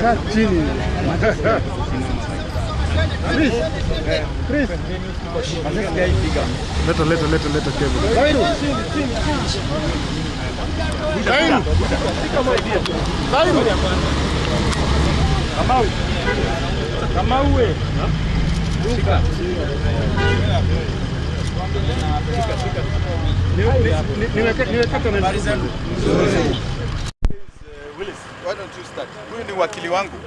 Kaa chini. Chris. Leta Kevin. Kama uwe. Willis, why don't you start? Huyu ni wakili wangu.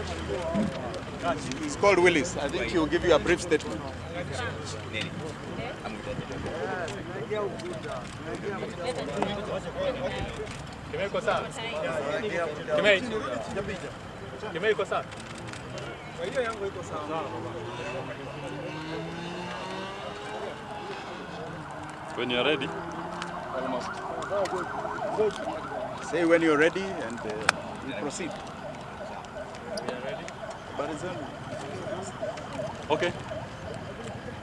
It's called Willis. I think he will give you a brief statement. When you're ready. Almost. Say when you're ready and we proceed. We are ready. Okay.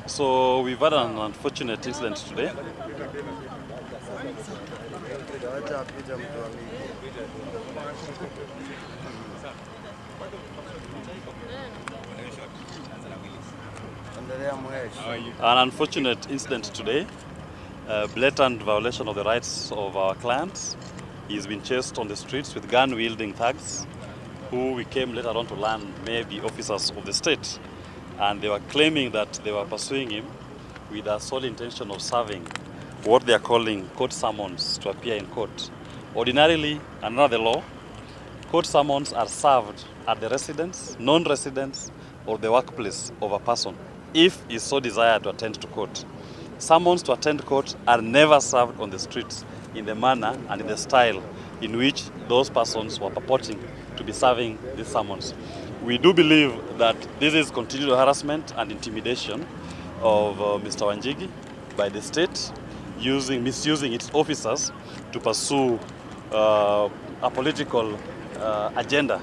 So we've had an unfortunate incident today. An unfortunate incident today. A blatant violation of the rights of our clients. He's been chased on the streets with gun-wielding thugs, who we came later on to learn may be officers of the state. And they were claiming that they were pursuing him with the sole intention of serving what they are calling court summons to appear in court. Ordinarily, under the law, court summons are served at the residence, non-residence, or the workplace of a person, if he so desired to attend to court. Summons to attend court are never served on the streets in the manner and in the style in which those persons were purporting to be serving these summons. We do believe that this is continued harassment and intimidation of Mr. Wanjigi by the state, misusing its officers to pursue a political agenda,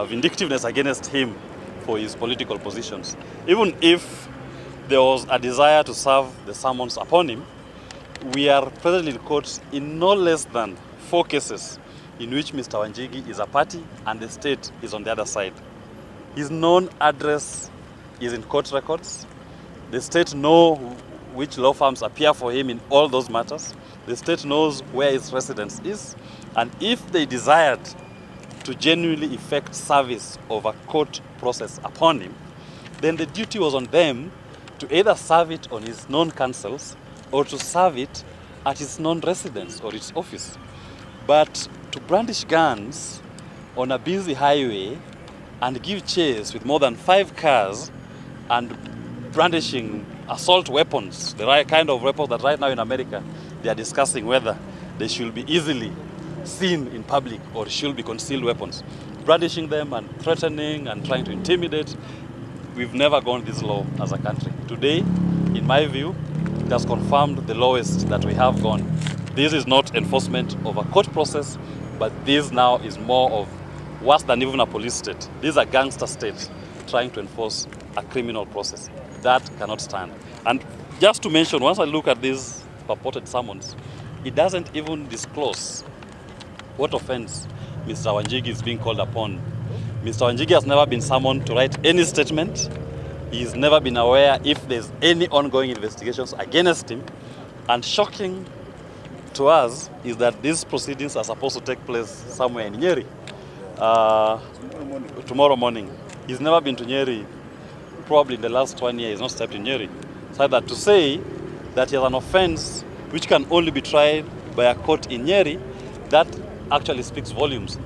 vindictiveness against him for his political positions. Even if there was a desire to serve the summons upon him, we are presently in court in no less than 4 cases in which Mr. Wanjigi is a party and the state is on the other side. His known address is in court records. The state knows which law firms appear for him in all those matters. The state knows where his residence is. And if they desired to genuinely effect service of a court process upon him, then the duty was on them to either serve it on his known counsels or to serve it at his known residence or its office. But to brandish guns on a busy highway and give chase with more than 5 cars and brandishing assault weapons, the right kind of weapons that right now in America they are discussing whether they should be easily seen in public or should be concealed weapons. Brandishing them and threatening and trying to intimidate, we've never gone this low as a country. Today, in my view, it has confirmed the lowest that we have gone. This is not enforcement of a court process, but this now is more of worse than even a police state. This is a gangster state trying to enforce a criminal process. That cannot stand. And just to mention, once I look at these purported summons, it doesn't even disclose what offense Mr. Wanjigi is being called upon. Mr. Wanjigi has never been summoned to write any statement. He's never been aware if there's any ongoing investigations against him. And shocking to us is that these proceedings are supposed to take place somewhere in Nyeri. Tomorrow morning. He's never been to Nyeri. Probably in the last 1 year, he's not stepped in Nyeri. So that to say that he has an offense which can only be tried by a court in Nyeri, that actually speaks volumes.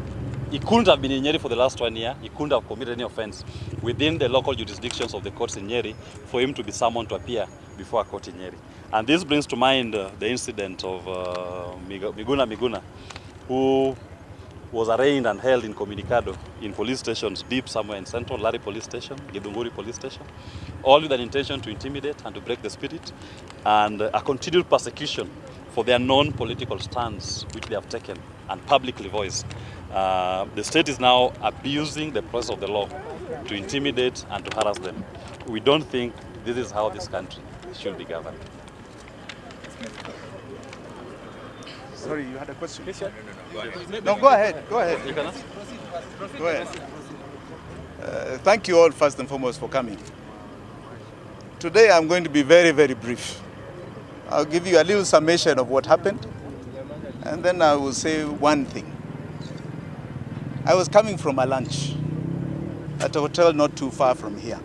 He couldn't have been in Nyeri for the last 1 year. He couldn't have committed any offense within the local jurisdictions of the courts in Nyeri for him to be summoned to appear before a court in Nyeri. And this brings to mind the incident of Miguna, who was arraigned and held in Communicado in police stations deep somewhere in Central, Lari Police Station, Githunguri Police Station, all with an intention to intimidate and to break the spirit, and a continued persecution for their non-political stance which they have taken and publicly voiced. The state is now abusing the process of the law to intimidate and to harass them. We don't think this is how this country should be governed. Sorry, you had a question? No, go ahead. Go ahead. You can ask. Go ahead. Thank you all first and foremost for coming. Today I'm going to be very, very brief. I'll give you a little summation of what happened, and then I will say one thing. I was coming from a lunch at a hotel not too far from here.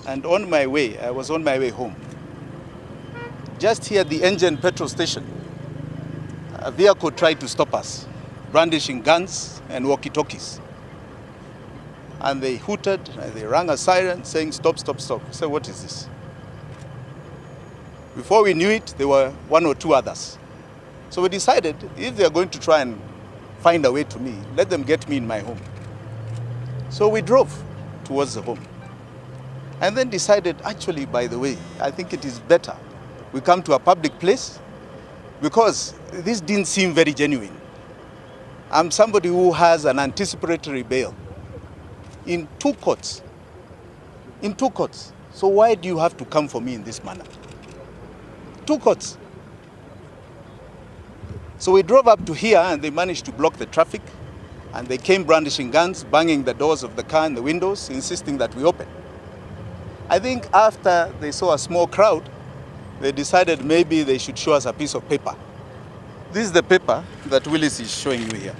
And on my way, I was on my way home. Just here at the engine petrol station, a vehicle tried to stop us, brandishing guns and walkie-talkies. And they hooted, and they rang a siren saying, stop, stop, stop. I said, what is this? Before we knew it, there were one or two others. So we decided, if they're going to try and find a way to me, let them get me in my home. So we drove towards the home. And then decided, actually, by the way, I think it is better we come to a public place, because this didn't seem very genuine. I'm somebody who has an anticipatory bail in 2 courts. In 2 courts. So why do you have to come for me in this manner? 2 courts. So we drove up to here, and they managed to block the traffic, and they came brandishing guns, banging the doors of the car and the windows, insisting that we open. I think after they saw a small crowd, they decided maybe they should show us a piece of paper. This is the paper that Willis is showing you here.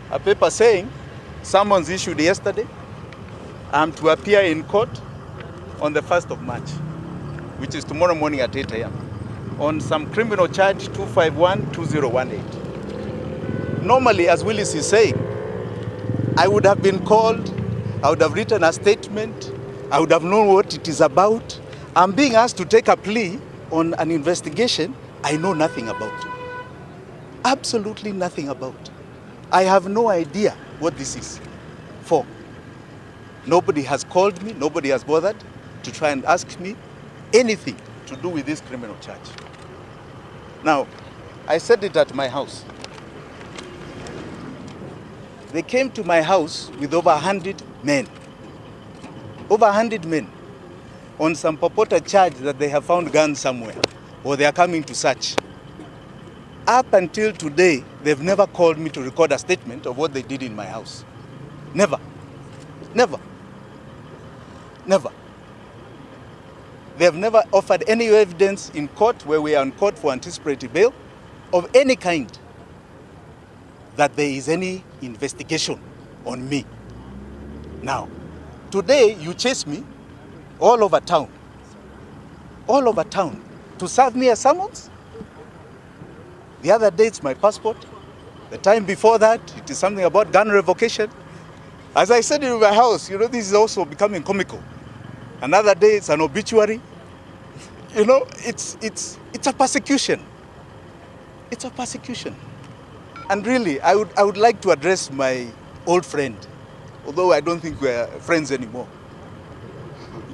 A paper saying, summons issued yesterday, I'm to appear in court on the 1st of March, which is tomorrow morning at 8 a.m., on some criminal charge 251-2018. Normally, as Willis is saying, I would have been called, I would have written a statement, I would have known what it is about. I'm being asked to take a plea on an investigation I know nothing about. Absolutely nothing about. I have no idea what this is for. Nobody has called me, nobody has bothered to try and ask me anything to do with this criminal charge. Now, I said it at my house. They came to my house with over 100 men. Over 100 men on some purported charge that they have found guns somewhere or they are coming to search. Up until today, they've never called me to record a statement of what they did in my house. Never. Never. Never. They have never offered any evidence in court where we are in court for anticipatory bail of any kind that there is any investigation on me. Now, today you chase me all over town to serve me a summons. The other day it's my passport. The time before that, it is something about gun revocation. As I said in my house, this is also becoming comical. Another day it's an obituary. It's a persecution. It's a persecution. And really, I would like to address my old friend, although I don't think we're friends anymore.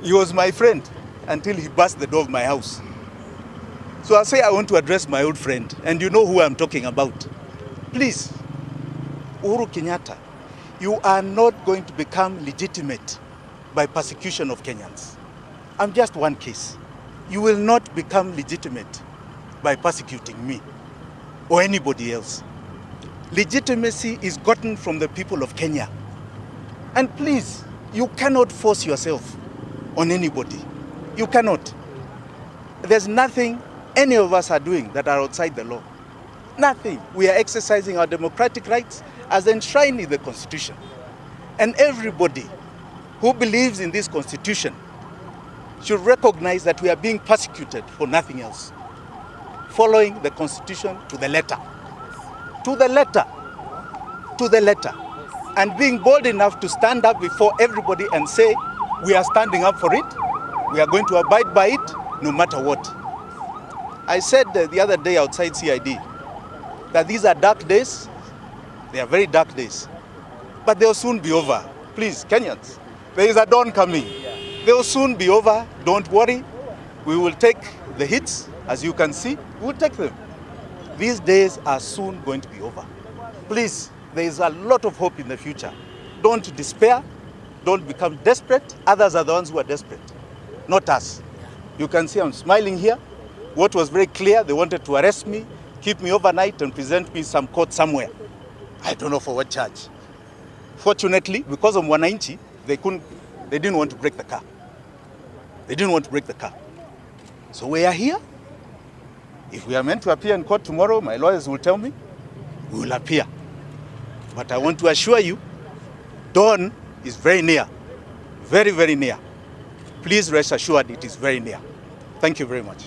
He was my friend until he burst the door of my house. So I'll say I want to address my old friend, and you know who I'm talking about. Please, Uhuru Kenyatta, you are not going to become legitimate by persecution of Kenyans. I'm just one case. You will not become legitimate by persecuting me or anybody else. Legitimacy is gotten from the people of Kenya. And please, you cannot force yourself on anybody. You cannot. There's nothing any of us are doing that are outside the law. Nothing. We are exercising our democratic rights as enshrined in the Constitution. And everybody who believes in this Constitution should recognize that we are being persecuted for nothing else, following the Constitution to the letter. To the letter. To the letter. And being bold enough to stand up before everybody and say, we are standing up for it, we are going to abide by it, no matter what. I said the other day outside CID that these are dark days. They are very dark days. But they'll soon be over. Please, Kenyans, there is a dawn coming. They'll soon be over. Don't worry. We will take the hits, as you can see. We'll take them. These days are soon going to be over. Please, there is a lot of hope in the future. Don't despair. Don't become desperate. Others are the ones who are desperate, not us. You can see I'm smiling here. What was very clear, they wanted to arrest me, keep me overnight and present me some court somewhere. I don't know for what charge. Fortunately, because of Mwananchi, they didn't want to break the car. They didn't want to break the car. So we are here. If we are meant to appear in court tomorrow, my lawyers will tell me, we will appear. But I want to assure you, dawn is very near. Very, very near. Please rest assured it is very near. Thank you very much.